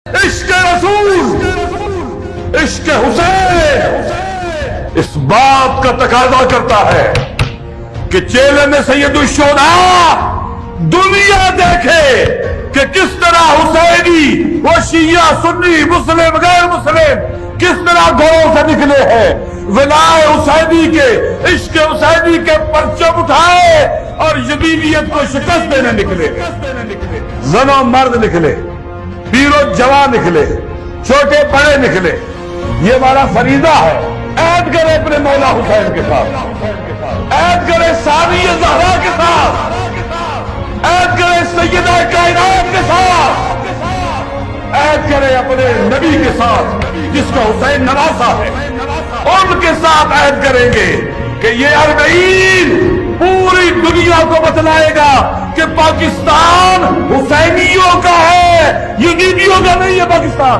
عشق رسول، عشق حسین اس بات کا تقاضا کرتا ہے کہ چیلے میں سید الشہداء دنیا دیکھے کہ کس طرح حسینی وہ شیعہ سنی مسلم غیر مسلم کس طرح گھروں سے نکلے ہیں، ولائے حسینی کے عشق حسینی کے پرچم اٹھائے اور یزیدیت کو شکست دینے نکلے، زن و مرد نکلے، پیر و جوان نکلے، چھوٹے بڑے نکلے۔ یہ ہمارا فریضہ ہے، عہد کرے اپنے مولا حسین کے ساتھ، عہد کرے ثانی زہرا کے ساتھ، عہد کرے سیدہ کائنات کے ساتھ، عہد کرے اپنے نبی کے ساتھ جس کا حسین نواسا ہے، ان کے ساتھ عہد کریں گے کہ یہ اربعین پوری دنیا کو بتلائے گا کہ پاکستان حسینیوں کا ہے، یزیدیوں کا نہیں ہے پاکستان۔